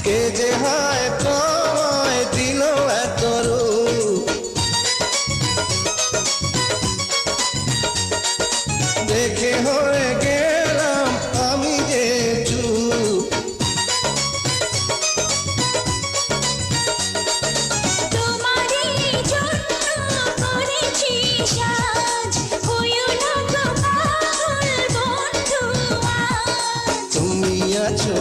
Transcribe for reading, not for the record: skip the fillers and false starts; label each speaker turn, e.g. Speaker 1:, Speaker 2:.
Speaker 1: কে যে হয় তোমায় দিল এত রূপ, দেখে হয়ে গেলাম আমি যে চুপ।
Speaker 2: তোমারই জন্য করেছি সাজ, হইও না গো পাগল বন্ধু আজ।
Speaker 1: তুমি আছো